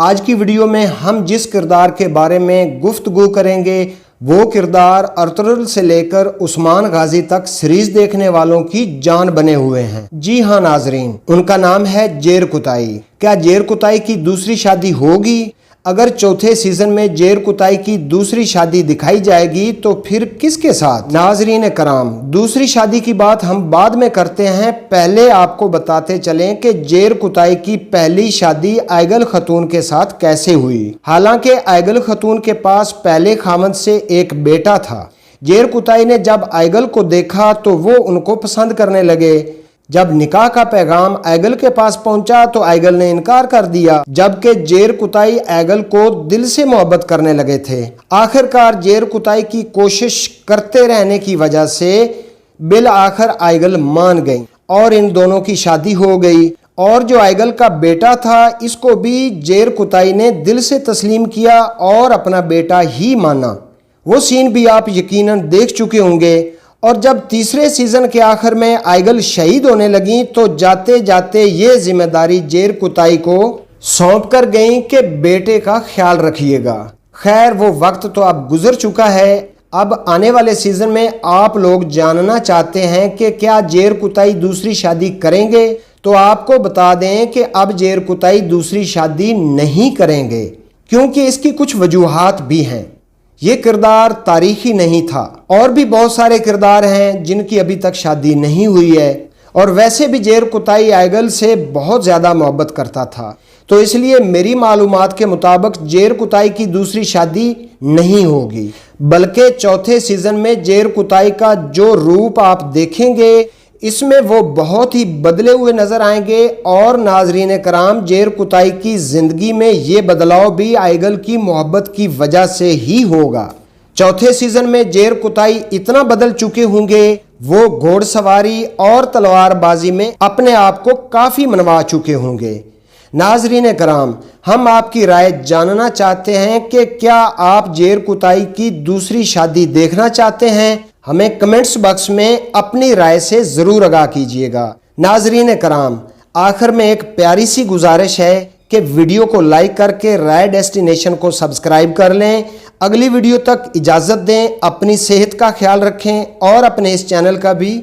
آج کی ویڈیو میں ہم جس کردار کے بارے میں گفتگو کریں گے وہ کردار ارطغرل سے لے کر عثمان غازی تک سیریز دیکھنے والوں کی جان بنے ہوئے ہیں۔ جی ہاں ناظرین، ان کا نام ہے جیر کتائی۔ کیا جیر کتائی کی دوسری شادی ہوگی؟ اگر چوتھے سیزن میں جیر کتائی کی دوسری شادی دکھائی جائے گی تو پھر کس کے ساتھ؟ ناظرین کرام، دوسری شادی کی بات ہم بعد میں کرتے ہیں، پہلے آپ کو بتاتے چلیں کہ جیر کتائی کی پہلی شادی آئگل خاتون کے ساتھ کیسے ہوئی۔ حالانکہ آئگل خاتون کے پاس پہلے خاوند سے ایک بیٹا تھا۔ جیر کتائی نے جب آئگل کو دیکھا تو وہ ان کو پسند کرنے لگے۔ جب نکاح کا پیغام آئگل کے پاس پہنچا تو آئگل نے انکار کر دیا، جبکہ جیر کتائی آئگل کو دل سے محبت کرنے لگے تھے۔ آخرکار جیر کتائی کی کوشش کرتے رہنے کی وجہ سے بالآخر آئگل مان گئی اور ان دونوں کی شادی ہو گئی، اور جو آئگل کا بیٹا تھا اس کو بھی جیر کتائی نے دل سے تسلیم کیا اور اپنا بیٹا ہی مانا۔ وہ سین بھی آپ یقیناً دیکھ چکے ہوں گے۔ اور جب تیسرے سیزن کے آخر میں آئگل شہید ہونے لگیں تو جاتے جاتے یہ ذمہ داری جیر کتائی کو سونپ کر گئیں کہ بیٹے کا خیال رکھیے گا۔ خیر، وہ وقت تو اب گزر چکا ہے۔ اب آنے والے سیزن میں آپ لوگ جاننا چاہتے ہیں کہ کیا جیر کتائی دوسری شادی کریں گے؟ تو آپ کو بتا دیں کہ اب جیر کتائی دوسری شادی نہیں کریں گے، کیونکہ اس کی کچھ وجوہات بھی ہیں۔ یہ کردار تاریخی نہیں تھا، اور بھی بہت سارے کردار ہیں جن کی ابھی تک شادی نہیں ہوئی ہے، اور ویسے بھی جیر کتائی آئگل سے بہت زیادہ محبت کرتا تھا، تو اس لیے میری معلومات کے مطابق جیر کتائی کی دوسری شادی نہیں ہوگی، بلکہ چوتھے سیزن میں جیر کتائی کا جو روپ آپ دیکھیں گے اس میں وہ بہت ہی بدلے ہوئے نظر آئیں گے۔ اور ناظرین کرام، جیر کتائی کی زندگی میں یہ بدلاؤ بھی آئگل کی محبت کی وجہ سے ہی ہوگا۔ چوتھے سیزن میں جیر کتائی اتنا بدل چکے ہوں گے، وہ گھوڑ سواری اور تلوار بازی میں اپنے آپ کو کافی منوا چکے ہوں گے۔ ناظرین کرام، ہم آپ کی رائے جاننا چاہتے ہیں کہ کیا آپ جیر کتائی کی دوسری شادی دیکھنا چاہتے ہیں؟ ہمیں کمنٹس باکس میں اپنی رائے سے ضرور آگاہ کیجیے گا۔ ناظرین کرام، آخر میں ایک پیاری سی گزارش ہے کہ ویڈیو کو لائک کر کے رائے ڈیسٹینیشن کو سبسکرائب کر لیں۔ اگلی ویڈیو تک اجازت دیں، اپنی صحت کا خیال رکھیں اور اپنے اس چینل کا بھی